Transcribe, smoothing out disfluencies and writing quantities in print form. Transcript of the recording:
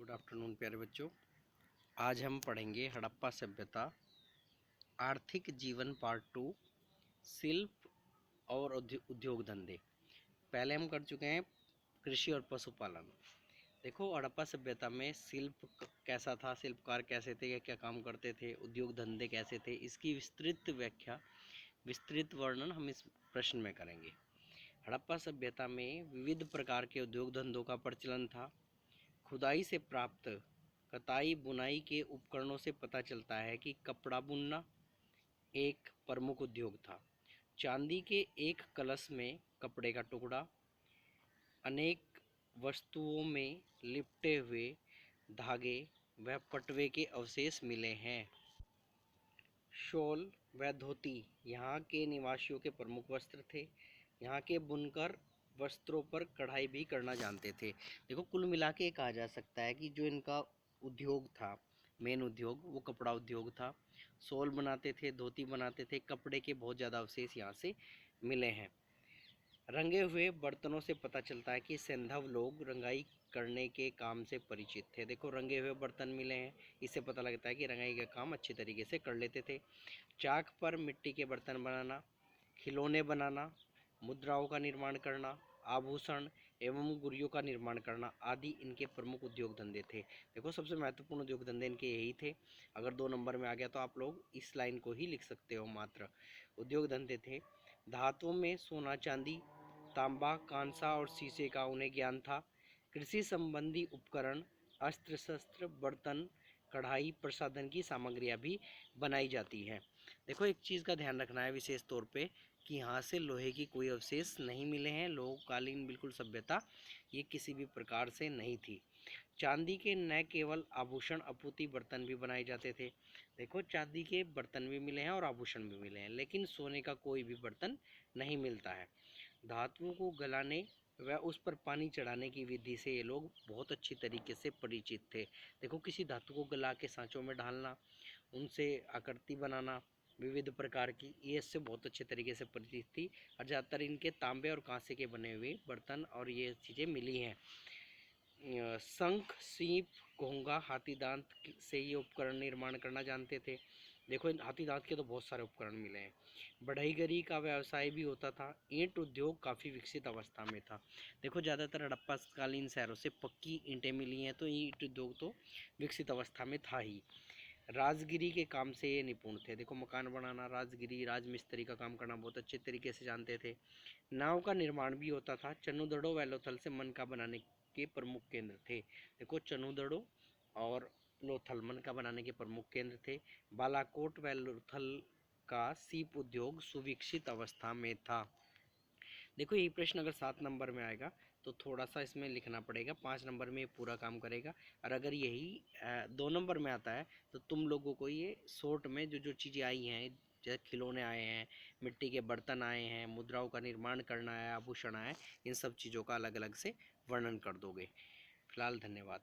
Good afternoon प्यारे बच्चों। आज हम पढ़ेंगे हड़प्पा सभ्यता, आर्थिक जीवन पार्ट 2, शिल्प और उद्योग धंधे। पहले हम कर चुके हैं कृषि और पशुपालन। देखो, हड़प्पा सभ्यता में शिल्प कैसा था, शिल्पकार कैसे थे, क्या क्या काम करते थे, उद्योग धंधे कैसे थे, इसकी विस्तृत व्याख्या, विस्तृत वर्णन हम इस प्रश्न में करेंगे। हड़प्पा सभ्यता में विविध प्रकार के उद्योग धंधों का प्रचलन था। खुदाई से प्राप्त कताई बुनाई के उपकरणों से पता चलता है कि कपड़ा बुनना एक प्रमुख उद्योग था। चांदी के एक कलश में कपड़े का टुकड़ा, अनेक वस्तुओं में लिपटे हुए धागे व पटवे के अवशेष मिले हैं। शॉल व धोती यहाँ के निवासियों के प्रमुख वस्त्र थे। यहाँ के बुनकर वस्त्रों पर कढ़ाई भी करना जानते थे। देखो, कुल मिला के कहा जा सकता है कि जो इनका उद्योग था, मेन उद्योग, वो कपड़ा उद्योग था। शॉल बनाते थे, धोती बनाते थे, कपड़े के बहुत ज़्यादा अवशेष यहाँ से मिले हैं। रंगे हुए बर्तनों से पता चलता है कि सिंधव लोग रंगाई करने के काम से परिचित थे। देखो, रंगे हुए बर्तन मिले हैं, इससे पता लगता है कि रंगाई का काम अच्छे तरीके से कर लेते थे। चाक पर मिट्टी के बर्तन बनाना, खिलौने बनाना, मुद्राओं का निर्माण करना, आभूषण एवं गुड़ियों का निर्माण करना आदि इनके प्रमुख उद्योग धंधे थे। देखो, सबसे महत्वपूर्ण उद्योग धंधे इनके यही थे। अगर 2 नंबर में आ गया तो आप लोग इस लाइन को ही लिख सकते हो। मात्र उद्योग धंधे थे। धातुओं में सोना, चांदी, तांबा, कांसा और शीशे का उन्हें ज्ञान था। कृषि संबंधी उपकरण, अस्त्र शस्त्र, बर्तन, कढ़ाई, प्रसाधन की सामग्रियां भी बनाई जाती हैं। देखो, एक चीज़ का ध्यान रखना है विशेष तौर पे कि यहाँ से लोहे की कोई अवशेष नहीं मिले हैं। लोहकालीन बिल्कुल सभ्यता ये किसी भी प्रकार से नहीं थी। चांदी के न केवल आभूषण अपूर्ति बर्तन भी बनाए जाते थे। देखो, चांदी के बर्तन भी मिले हैं और आभूषण भी मिले हैं, लेकिन सोने का कोई भी बर्तन नहीं मिलता है। धातुओं को गलाने व उस पर पानी चढ़ाने की विधि से ये लोग बहुत अच्छी तरीके से परिचित थे। देखो, किसी धातु को गला के सांचों में डालना, उनसे आकृति बनाना विविध प्रकार की, ये इससे बहुत अच्छे तरीके से परिचित थी। और ज़्यादातर इनके तांबे और कांसे के बने हुए बर्तन और ये चीज़ें मिली हैं। शंख, सीप, घोंगा, हाथी दांत से ये उपकरण निर्माण करना जानते थे। देखो, इन हाथी दांत के तो बहुत सारे उपकरण मिले हैं। बढ़ईगरी का व्यवसाय भी होता था। ईंट उद्योग काफ़ी विकसित अवस्था में था। देखो, ज़्यादातर हड़प्पाकालीन शहरों से पक्की ईंटें मिली हैं, तो ईंट उद्योग तो विकसित अवस्था में था ही। राजगिरी के काम से ये निपुण थे। देखो, मकान बनाना, राजगिरी, राजमिस्त्री का काम करना बहुत अच्छे तरीके से जानते थे। नाव का निर्माण भी होता था। चन्नुदड़ो व लोथल से मनका बनाने के प्रमुख केंद्र थे। देखो, चन्नुदड़ो और लोथल मनका बनाने के प्रमुख केंद्र थे। बालाकोट व लोथल का सीप उद्योग सुविकसित अवस्था में था। देखो, यही प्रश्न अगर 7 नंबर में आएगा तो थोड़ा सा इसमें लिखना पड़ेगा। 5 नंबर में ये पूरा काम करेगा। और अगर यही 2 नंबर में आता है तो तुम लोगों को ये शॉर्ट में जो जो चीज़ें आई हैं, जैसे खिलौने आए हैं, मिट्टी के बर्तन आए हैं, मुद्राओं का निर्माण करना है, आभूषण आए, इन सब चीज़ों का अलग अलग से वर्णन कर दोगे। फिलहाल धन्यवाद।